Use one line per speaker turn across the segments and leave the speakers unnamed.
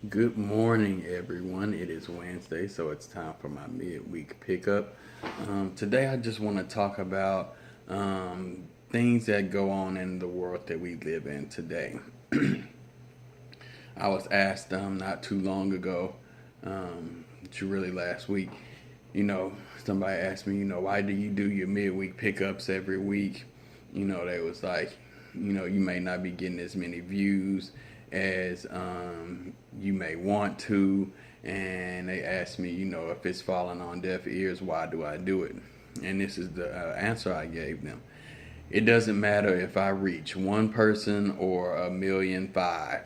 Good morning, everyone. It is Wednesday, so it's time for my midweek pickup. Today, I just want to talk about things that go on in the world that we live in today. I was asked not too long ago, really last week, somebody asked me, why do you do your midweek pickups every week? They was like, you may not be getting as many views as you may want to. And they asked me, if it's falling on deaf ears, why do I do it? And this is the answer I gave them. It doesn't matter if I reach one person or 1,000,005.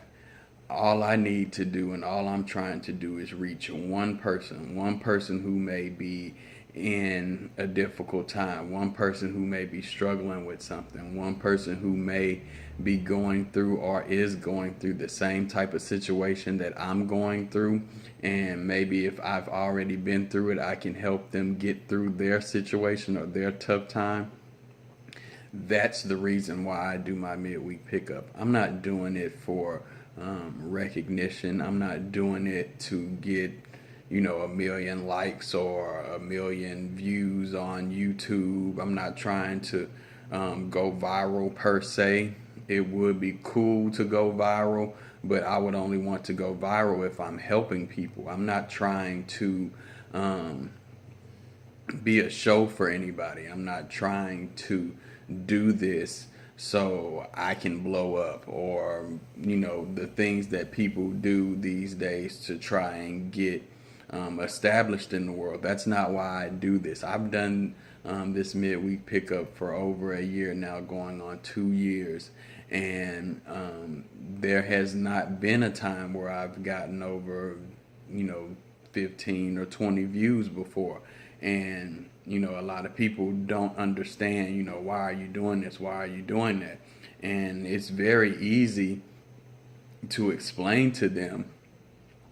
All I need to do and all I'm trying to do is reach one person who may be in a difficult time, one person who may be struggling with something, one person who may be going through or is going through the same type of situation that I'm going through. And maybe if I've already been through it, I can help them get through their situation or their tough time. That's the reason why I do my midweek pickup. I'm not doing it for recognition. I'm not doing it to get, 1,000,000 likes or 1,000,000 views on YouTube. I'm not trying to go viral per se. It would be cool to go viral, but I would only want to go viral if I'm helping people. I'm not trying to um, be a show for anybody. I'm not trying to do this so I can blow up or, the things that people do these days to try and get established in the world. That's not why I do this. I've done this midweek pickup for over a year now, going on 2 years. And there has not been a time where I've gotten over, you know, 15 or 20 views before. And, a lot of people don't understand, why are you doing this? Why are you doing that? And it's very easy to explain to them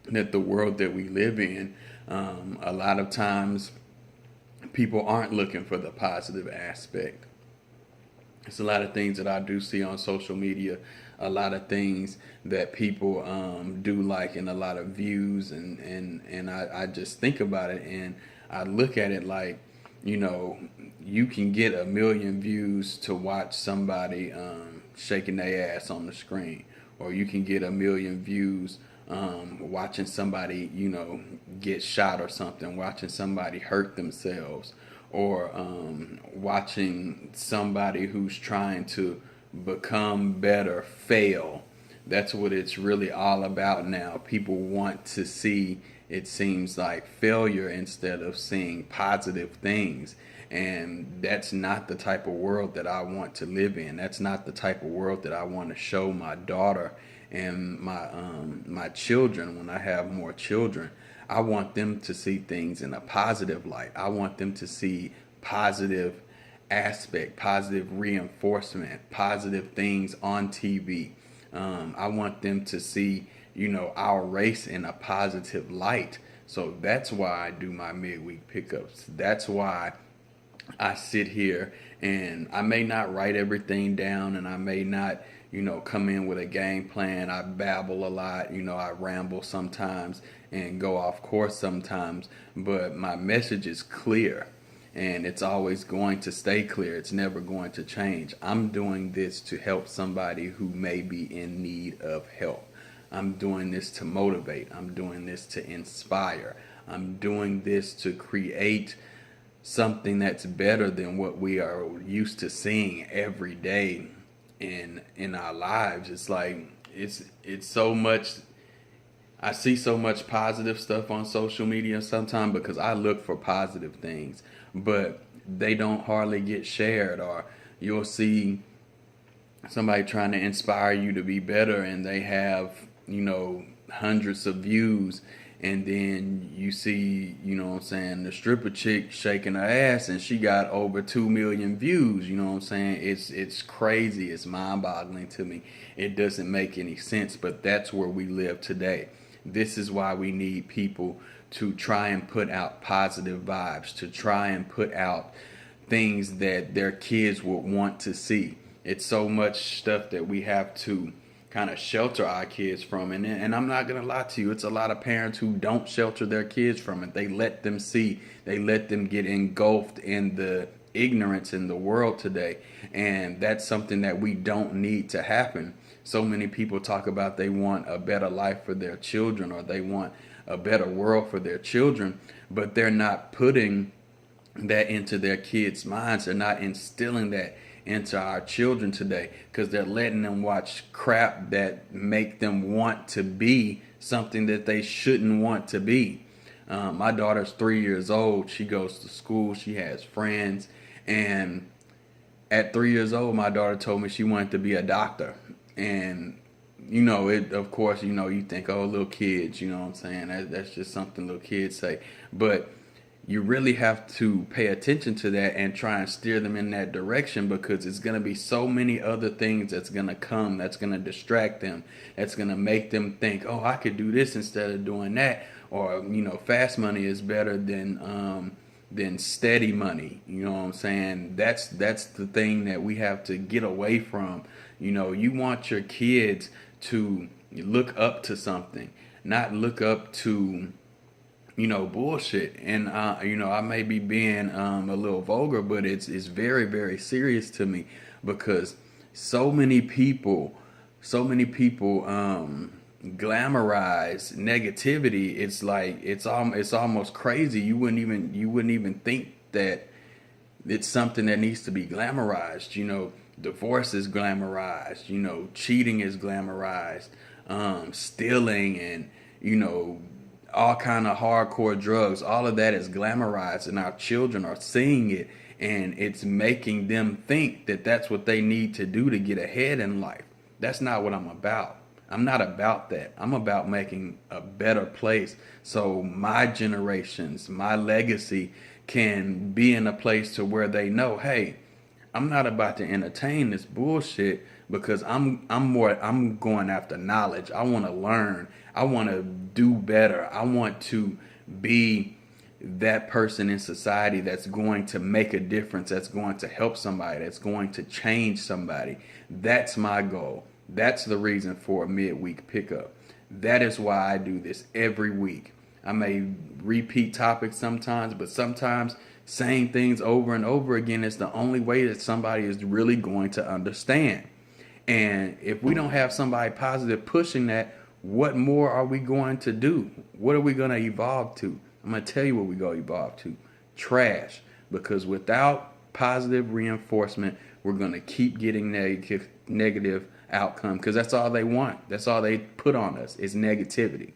that the world that we live in, a lot of times people aren't looking for the positive aspect. It's a lot of things that I do see on social media, a lot of things that people do like, and a lot of views, and I just think about it and I look at it like, you can get 1,000,000 views to watch somebody shaking their ass on the screen, or you can get 1,000,000 views watching somebody, get shot or something, watching somebody hurt themselves, or watching somebody who's trying to become better fail. That's what it's really all about now. People want to see, it seems like, failure instead of seeing positive things. And that's not the type of world that I want to live in. That's not the type of world that I want to show my daughter and my children when I have more children. I want them to see things in a positive light. I want them to see positive aspect, positive reinforcement, positive things on TV. I want them to see, our race in a positive light. So that's why I do my midweek pickups. That's why I sit here and I may not write everything down, and I may not, come in with a game plan. I babble a lot, I ramble sometimes and go off course sometimes, but my message is clear and it's always going to stay clear. It's never going to change. I'm doing this to help somebody who may be in need of help. I'm doing this to motivate. I'm doing this to inspire. I'm doing this to create something that's better than what we are used to seeing every day in our lives. It's like it's so much. I see so much positive stuff on social media sometimes because I look for positive things, but they don't hardly get shared. Or you'll see somebody trying to inspire you to be better and they have, hundreds of views, and then you see, what I'm saying, the stripper chick shaking her ass and she got over 2,000,000 views. You know what I'm saying? It's crazy. It's mind-boggling to me. It doesn't make any sense, but that's where we live today. This is why we need people to try and put out positive vibes, to try and put out things that their kids would want to see. It's so much stuff that we have to kind of shelter our kids from. And I'm not gonna lie to you, it's a lot of parents who don't shelter their kids from it. They let them see, they let them get engulfed in the ignorance in the world today, and that's something that we don't need to happen. So many people talk about they want a better life for their children, or they want a better world for their children, but they're not putting that into their kids' minds. They're not instilling that into our children today, because they're letting them watch crap that make them want to be something that they shouldn't want to be. My daughter's 3 years old. She goes to school. She has friends. And at 3 years old, my daughter told me she wanted to be a doctor. And, it, of course, you think, oh, little kids, you know what I'm saying? That's just something little kids say. But you really have to pay attention to that and try and steer them in that direction, because it's going to be so many other things that's going to come, that's going to distract them, that's going to make them think, oh, I could do this instead of doing that. Or, fast money is better than steady money. You know what I'm saying? That's the thing that we have to get away from. You want your kids to look up to something, not look up to bullshit. And I may be being a little vulgar, but it's very, very serious to me, because so many people glamorize negativity. It's like it's almost crazy. You wouldn't even think that it's something that needs to be glamorized. Divorce is glamorized. Cheating is glamorized. Stealing and all kind of hardcore drugs. All of that is glamorized, and our children are seeing it, and it's making them think that that's what they need to do to get ahead in life. That's not what I'm about. I'm not about that. I'm about making a better place so my generations, my legacy can be in a place to where they know, hey, I'm not about to entertain this bullshit, because I'm going after knowledge. I want to learn. I want to do better. I want to be that person in society that's going to make a difference, that's going to help somebody, that's going to change somebody. That's my goal. That's the reason for a midweek pickup. That is why I do this every week. I may repeat topics sometimes, but sometimes saying things over and over again is the only way that somebody is really going to understand. And if we don't have somebody positive pushing that, what more are we going to do? What are we going to evolve to? I'm going to tell you what we're going to evolve to. Trash. Because without positive reinforcement, we're going to keep getting negative outcome, because that's all they want. That's all they put on us is negativity.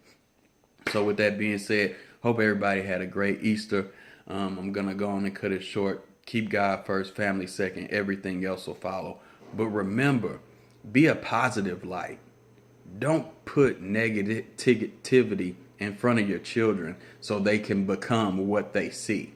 So with that being said, hope everybody had a great Easter. I'm going to go on and cut it short. Keep God first, family second. Everything else will follow. But remember, be a positive light. Don't put negativity in front of your children so they can become what they see.